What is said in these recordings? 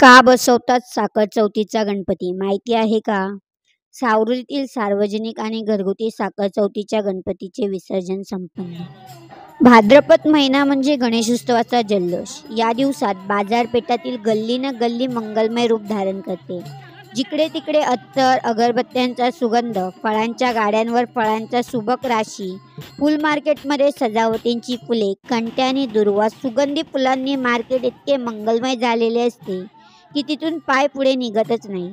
का बसवतात साखर चौथीचा गणपती माहिती आहे का? सावरीतील सार्वजनिक आणि घरगुती साखर चौथीच्या गणपतीचे विसर्जन संपन्न. भाद्रपद महिना म्हणजे गणेशोत्सवाचा जल्लोष. या दिवसात बाजारपेठातील गल्ली न गल्ली मंगलमय रूप धारण करते. जिकडे तिकडे अत्तर, अगरबत्त्यांचा सुगंध, फळांच्या गाड्यांवर फळांचा सुबक राशी, फुल मार्केटमध्ये सजावटींची फुले, कंट्या आणि दुर्वा, सुगंधी फुलांनी मार्केट इतके मंगलमय झालेले असते की तिथून पाय पुढे निघतच नाही.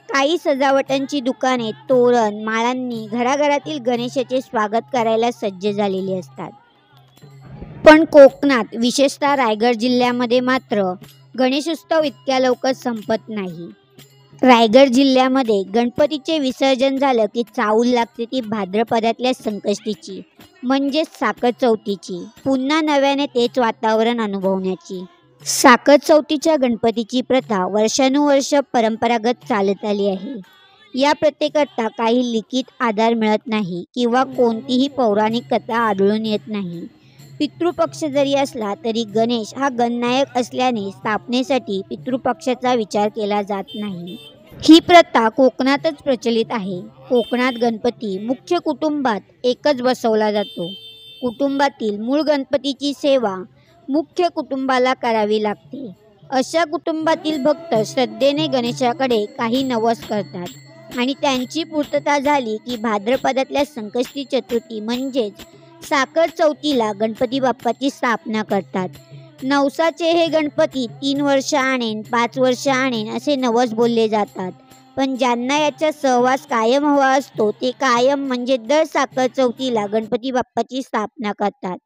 काही सजावटांची दुकाने तोरण माळांनी घराघरातील गणेशाचे स्वागत करायला सज्ज झालेली असतात. पण कोकणात, विशेषतः रायगड जिल्ह्यामध्ये मात्र गणेशोत्सव इतक्या लवकर संपत नाही. रायगड जिल्ह्यामध्ये गणपतीचे विसर्जन झालं की चाहूल लागते ती भाद्रपदातल्या संकष्टीची, म्हणजेच साखर चौथीची. पुन्हा नव्याने तेच वातावरण अनुभवण्याची. साखर चौथीच्या गणपतीची प्रथा वर्षानुवर्ष परंपरागत चालत आली आहे. या प्रत्येकरता काही लिखित आधार मिळत नाही किंवा कोणतीही पौराणिक कथा आढळून येत नाही. पितृपक्ष जरी असला तरी गणेश हा गणनायक असल्याने स्थापनेसाठी पितृपक्षाचा विचार केला जात नाही. ही प्रथा कोकणातच प्रचलित आहे. कोकणात गणपती मुख्य कुटुंबात एकच बसवला जातो. कुटुंबातील मूळ गणपतीची सेवा मुख्य कुटुंबाला करावी लागते. अशा कुटुंबातील भक्त श्रद्धेने गणेशाकडे काही नवस करतात आणि त्यांची पूर्तता झाली की भाद्रपदातल्या संकष्टी चतुर्थी म्हणजेच साखर चौथीला गणपती बाप्पाची स्थापना करतात. नवसाचे हे गणपती 3 वर्ष आणेन, 5 वर्ष आणेन असे नवस बोलले जातात. पण ज्यांना याचा सहवास कायम हवा असतो ते कायम म्हणजे दर साखर चौथीला गणपती बाप्पाची स्थापना करतात.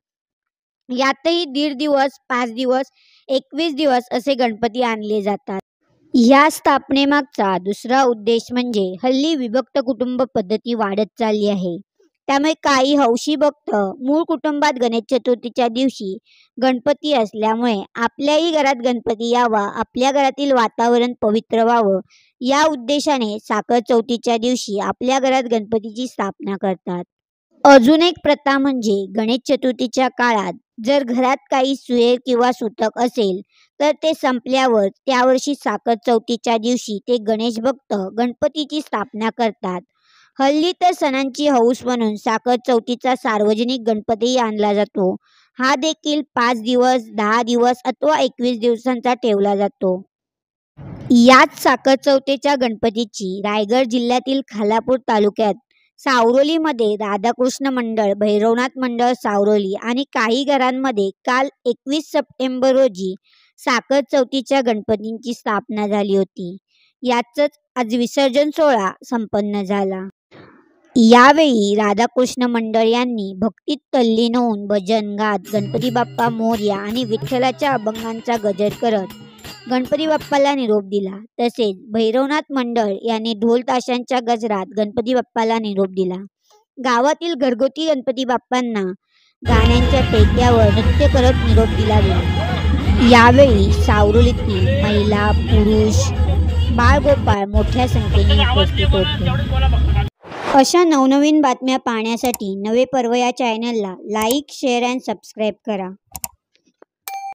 यातही 1.5 दिवस, 5 दिवस, 21 दिवस असे गणपती आणले जातात. या स्थापनेमागचा दुसरा उद्देश म्हणजे हल्ली विभक्त कुटुंब पद्धती वाढत चालली आहे. त्यामुळे काही हौशी भक्त मूळ कुटुंबात गणेश चतुर्थीच्या दिवशी गणपती असल्यामुळे आपल्याही घरात गणपती यावा, आपल्या घरातील वातावरण पवित्र व्हावं या उद्देशाने साखर चौथीच्या दिवशी आपल्या घरात गणपतीची स्थापना करतात. अजून एक प्रथा म्हणजे गणेश चतुर्थीच्या काळात जर घरात काही सुहेर किंवा सुतक असेल तर ते संपल्यावर त्या वर्षी साखर चौथीच्या दिवशी ते गणेश भक्त गणपतीची स्थापना करतात. हल्ली तर सणांची हौस म्हणून साखर चौथीचा सार्वजनिक गणपतीही आणला जातो. हा देखील 5 दिवस, 10 दिवस अथवा 21 दिवसांचा ठेवला जातो. याच साखर चौथीच्या गणपतीची रायगड जिल्ह्यातील खालापूर तालुक्यात सावरोलीमध्ये राधाकृष्ण मंडळ, भैरवनाथ मंडळ सावरोली आणि काही घरांमध्ये काल 21 सप्टेंबर रोजी साखर चौथीच्या गणपतींची स्थापना झाली होती. याचंच आज विसर्जन सोहळा संपन्न झाला. यावेळी राधाकृष्ण मंडळ यांनी भक्तीत तल्लीन होऊन भजन गात गणपती बाप्पा मोरया आणि विठ्ठलाच्या अभंगांचा गजर करत गणपती बाप्पाला निरोप दिला. तसेच भैरवनाथ मंडळ यांनी ढोल ताशांच्या गजरात गणपती बाप्पाला निरोप दिला. गावातील घरगुती गणपती बाप्पांना गाण्यांच्या टेक्यावर नृत्य करत निरोप दिला गेला. यावेळी सावरोलीतील महिला, पुरुष, बाळगोपाळ मोठ्या संख्येने उपस्थित होते. अशा नवनवीन बातम्या पाहण्यासाठी नवे पर्व या चॅनलला लाईक, शेअर अँड सबस्क्राईब करा.